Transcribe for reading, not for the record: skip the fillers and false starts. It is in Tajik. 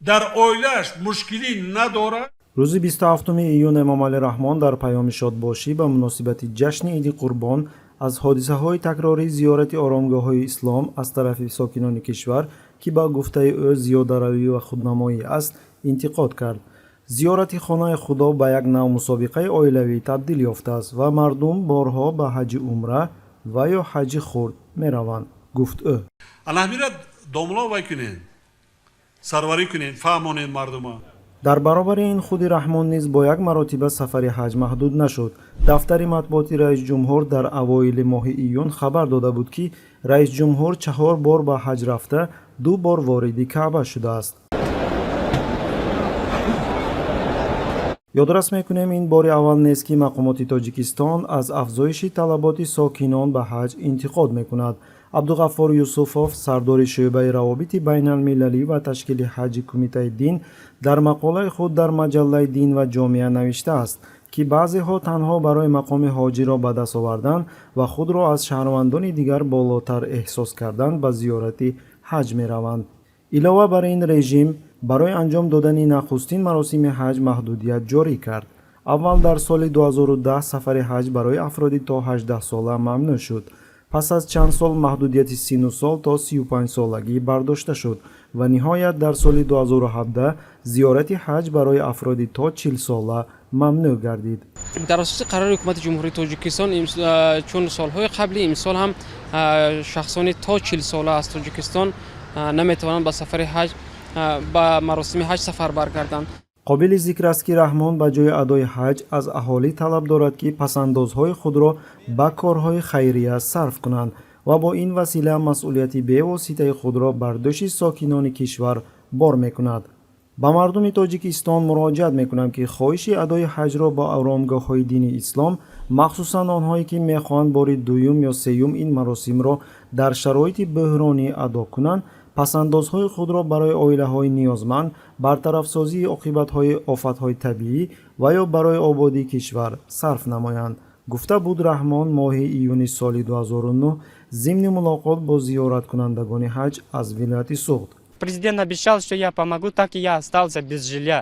дар оилааш мушкилӣ надорад? рӯзи 27 июн эмомалӣ раҳмон дар паёми шодбошӣ ба муносибати ҷашни иди қурбон аз ҳодисаҳои такрории зиёрати оромгоҳҳои ислом аз тарафи сокинони кишвар ки ба гуфтаи ӯ зиёдаравӣ ва худнамоӣ аст интиқод кард. зиёрати хонаи худо ба як нав мусобиқаи оилавӣ табдил ёфтааст ва мардум борҳо ба ҳаҷи умра ва ё ҳаҷи хурд мераванд, гуфт ӯ. Алҳамира домловай кунед, сарварӣ кунед, фаҳмонед мардума. дар баробари ин худи раҳмон низ бо як маротиба сафари ҳаҷ маҳдуд нашуд. дафтари матбуоти раисҷумҳур дар авоили моҳи июн хабар дода буд ки раисҷумҳур 4 бор ба ҳаҷ рафта 2 бор вориди каъба шудааст. ёдрас мекунем ин бори аввал нест ки мақомоти тоҷикистон аз афзоиши талаботи сокинон ба ҳаҷ интиқод мекунад. абдуғаффор юсуфов, сардори шӯъбаи равобити байналмилалӣ ва ташкили ҳаҷи кумитаи дин, дар мақолаи худ дар маҷаллаи Дин ва ҷомеа навиштааст ки баъзеҳо танҳо барои мақоми ҳоҷиро ба даст овардан ва худро аз шаҳрвандони дигар болотар эҳсос кардан ба зиёрати ҳаҷ мераванд. илова бар ин режим барои анҷом додани нахустин маросими ҳаҷ маҳдудият ҷорӣ кард. аввал дар соли 2010 сафари ҳаҷ барои афроди то 18 сола мамнӯъ шуд. пас аз чанд сол маҳдудияти сину сол то 35 солагӣ бардошта шуд ва ниҳоят дар соли 2017 зиёрати ҳаҷ барои афроди то 40 сола мамнӯъ гардид. дар асоси қарори ҳукумати ҷумҳурии тоҷикистон чун солҳои қаблӣ имсол ҳам шахсони то 40 сола аз тоҷикистон наметавонанд ба сафари ҳаҷ ба маросими ҳаҷ сафар баргарданд. қобили зикр аст ки раҳмон ба ҷои адои ҳаҷ аз аҳолӣ талаб дорад ки пасандозҳои худро ба корҳои хайрия сарф кунанд ва бо ин васила масъулияти бевоситаи худро бар дӯши сокинони кишвар бор мекунад. ба мардуми тоҷикистон муроҷиат мекунам ки хоҳиши адои ҳаҷро ба оромгоҳҳои дини ислом, махсусан онҳое ки мехоҳанд бори дуюм ё сеюм ин маросимро дар шароити бӯҳронӣ адо кунанд, пасандозҳои худро барои оилаҳои ниёзманд, бартарафсозии оқибатҳои офатҳои табиӣ ва ё барои ободии кишвар сарф намоянд, гуфта буд раҳмон моҳи июни соли 2009 зимни мулоқот бо зиёраткунандагони ҳаҷ аз вилояти Суғд. Президент обещал, что я помогу, так и я остался без жилья.